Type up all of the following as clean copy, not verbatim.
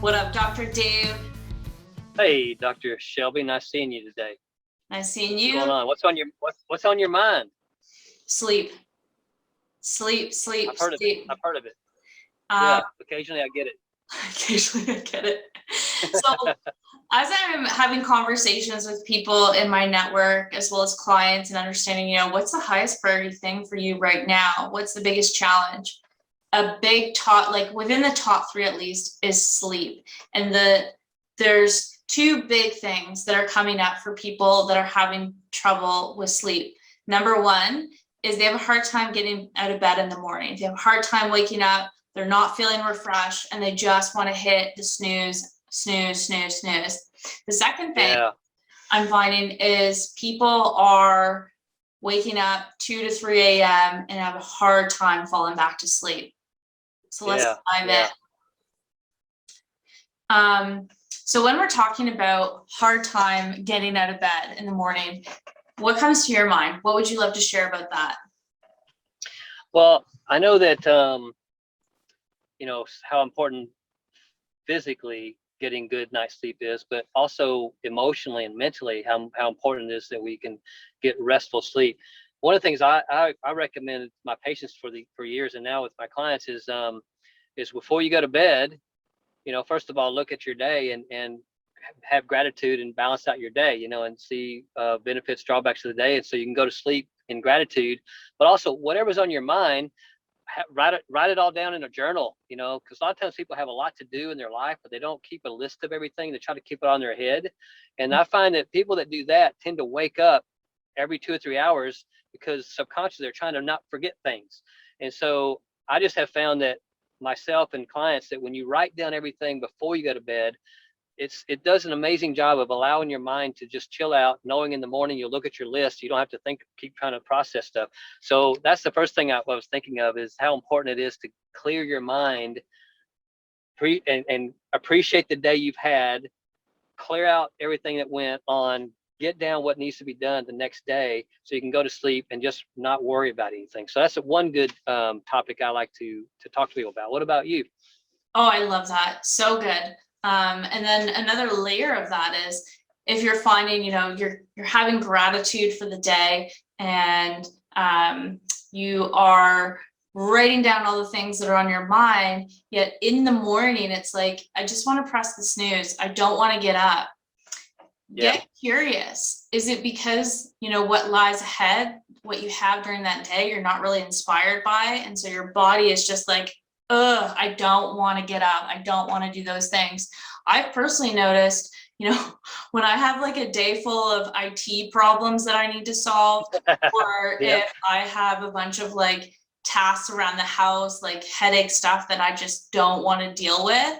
What up, Dr. Dave? Hey, Dr. Shelby, nice seeing you today. Nice seeing What's going you. on? What's on your mind? Sleep, sleep, sleep, I've heard of it. sleep. I've heard of it. Um, Yeah, occasionally I get it. occasionally I get it. So as I'm having conversations with people in my network, as well as clients, and understanding, what's the highest priority thing for you right now? What's the biggest challenge? A big top, like within the top three at least, is sleep. And there's two big things that are coming up for people that are having trouble with sleep. Number one is they have a hard time getting out of bed in the morning. They have a hard time waking up. They're not feeling refreshed, and they just want to hit the snooze, snooze, snooze, snooze. The second thing Yeah, I'm finding is people are waking up 2 to 3 a.m. and have a hard time falling back to sleep. So let's yeah, dive yeah. in. So when we're talking about hard time getting out of bed in the morning, what comes to your mind? What would you love to share about that? Well, I know that how important physically getting good night's sleep is, but also emotionally and mentally how important it is that we can get restful sleep. One of the things I recommend my patients for years and now with my clients is before you go to bed, first of all, look at your day and have gratitude and balance out your day, and see benefits, drawbacks of the day. And so you can go to sleep in gratitude, but also whatever's on your mind, write it all down in a journal, because a lot of times people have a lot to do in their life, but they don't keep a list of everything. They try to keep it on their head. And I find that people that do that tend to wake up every 2 or 3 hours because subconsciously they're trying to not forget things. And so I just have found that myself and clients that when you write down everything before you go to bed, it does an amazing job of allowing your mind to just chill out, knowing in the morning you'll look at your list. You don't have to keep trying to process stuff. So that's the first thing I was thinking of, is how important it is to clear your mind and appreciate the day you've had, clear out everything that went on, get down what needs to be done the next day so you can go to sleep and just not worry about anything. So that's one good topic I like to talk to people about. What about you? Oh, I love that. So good. And then another layer of that is if you're finding, you're having gratitude for the day, and you are writing down all the things that are on your mind, yet in the morning, it's like, I just want to press the snooze. I don't want to get up. Yeah. Get curious. Is it because, what lies ahead, what you have during that day, you're not really inspired by? And so your body is just like, ugh, I don't want to get up. I don't want to do those things. I've personally noticed, when I have like a day full of IT problems that I need to solve, or Yep. if I have a bunch of like tasks around the house, like headache stuff that I just don't want to deal with,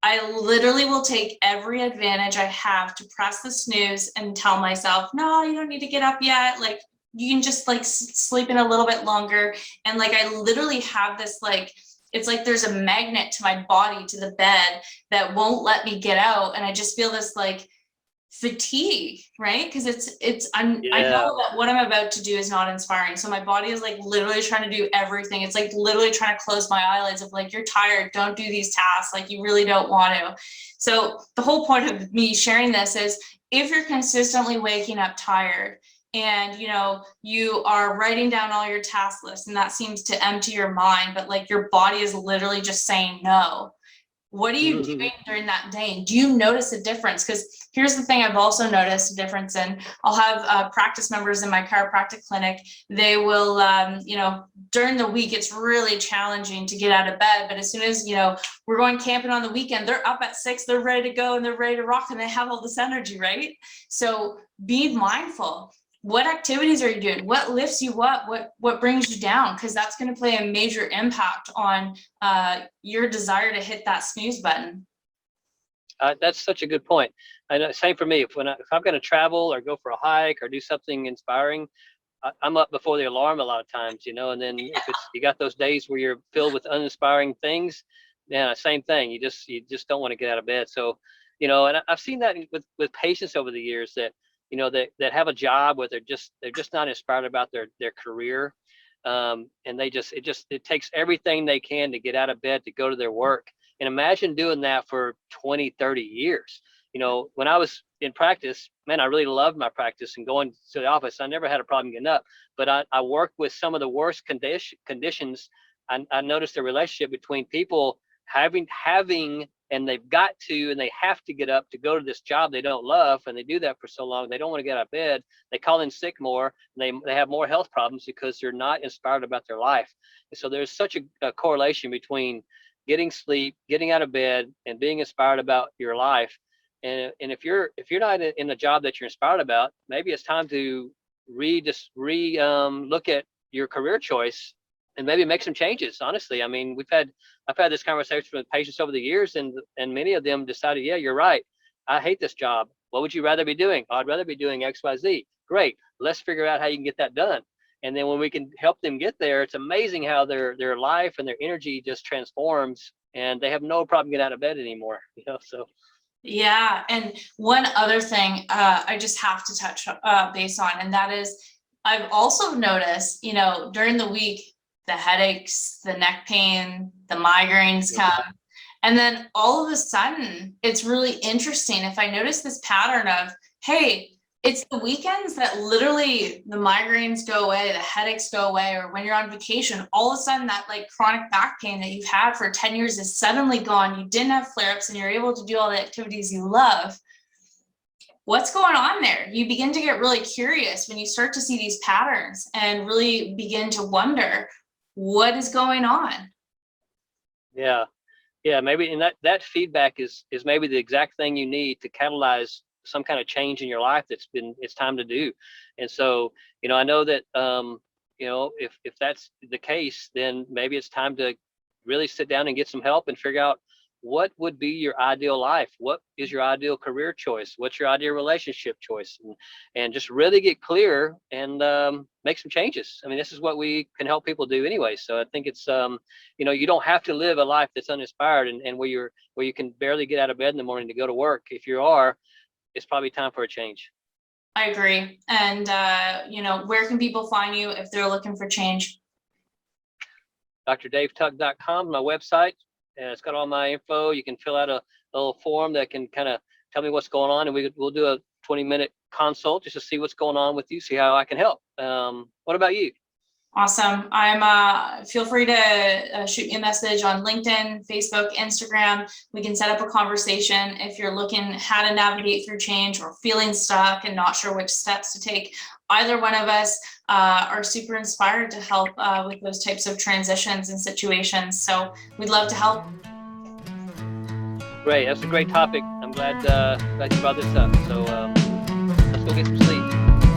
I literally will take every advantage I have to press the snooze and tell myself, no, you don't need to get up yet. Like, you can just like sleep in a little bit longer. And like, I literally have this, like, it's like there's a magnet to my body, to the bed, that won't let me get out. And I just feel this like fatigue, right? Because I Yeah. know that what I'm about to do is not inspiring. So my body is like literally trying to do everything. It's like literally trying to close my eyelids of like, you're tired, don't do these tasks. Like, you really don't want to. So the whole point of me sharing this is, if you're consistently waking up tired, and you are writing down all your task lists, and that seems to empty your mind, but like your body is literally just saying no. What are you doing during that day? And do you notice a difference? Because here's the thing I've also noticed a difference in. I'll have practice members in my chiropractic clinic. They will, during the week, it's really challenging to get out of bed. But as soon as, we're going camping on the weekend, they're up at 6, they're ready to go, and they're ready to rock, and they have all this energy, right? So be mindful. What activities are you doing? What lifts you up? What brings you down? Because that's going to play a major impact on your desire to hit that snooze button. That's such a good point. I know, same for me. If I'm going to travel or go for a hike or do something inspiring, I'm up before the alarm a lot of times, and then if you got those days where you're filled with uninspiring things, yeah, same thing. You just don't want to get out of bed. So, and I've seen that with patients over the years that, that have a job where they're just not inspired about their career. And it takes everything they can to get out of bed to go to their work. And imagine doing that for 20, 30 years. When I was in practice, man, I really loved my practice and going to the office. I never had a problem getting up, but I worked with some of the worst conditions. I noticed the relationship between people having and they've got to, and they have to get up to go to this job they don't love, and they do that for so long they don't want to get out of bed. They call in sick more, and they have more health problems because they're not inspired about their life. And so there's such a correlation between getting sleep, getting out of bed, and being inspired about your life. And if you're not in a job that you're inspired about, maybe it's time to look at your career choice and maybe make some changes. Honestly, I mean, I've had this conversation with patients over the years, and many of them decided, yeah, you're right. I hate this job. What would you rather be doing? I'd rather be doing X, Y, Z. Great. Let's figure out how you can get that done. And then when we can help them get there, it's amazing how their life and their energy just transforms, and they have no problem getting out of bed anymore. So. Yeah. And one other thing I just have to touch base on, and that is, I've also noticed, during the week, the headaches, the neck pain, the migraines come. And then all of a sudden, it's really interesting if I notice this pattern of, hey, it's the weekends that literally the migraines go away, the headaches go away, or when you're on vacation, all of a sudden that like chronic back pain that you've had for 10 years is suddenly gone. You didn't have flare-ups and you're able to do all the activities you love. What's going on there? You begin to get really curious when you start to see these patterns and really begin to wonder what is going on. Yeah, maybe, and that feedback is maybe the exact thing you need to catalyze some kind of change in your life it's time to do. And so, I know that, if that's the case, then maybe it's time to really sit down and get some help and figure out what would be your ideal life. What is your ideal career choice? What's your ideal relationship choice? And just really get clear and make some changes. I mean, this is what we can help people do anyway. So I think it's, you don't have to live a life that's uninspired and where you can barely get out of bed in the morning to go to work. If you are, it's probably time for a change. I agree. And, where can people find you if they're looking for change? drdavetuck.com, my website. And it's got all my info. You can fill out a little form that can kind of tell me what's going on, and we'll do a 20-minute consult just to see what's going on with you, see how I can help. What about you? Awesome. Feel free to shoot me a message on LinkedIn, Facebook, Instagram. We can set up a conversation if you're looking how to navigate through change or feeling stuck and not sure which steps to take. Either one of us are super inspired to help with those types of transitions and situations. So we'd love to help. Great. That's a great topic. I'm glad you brought this up. So let's go get some sleep.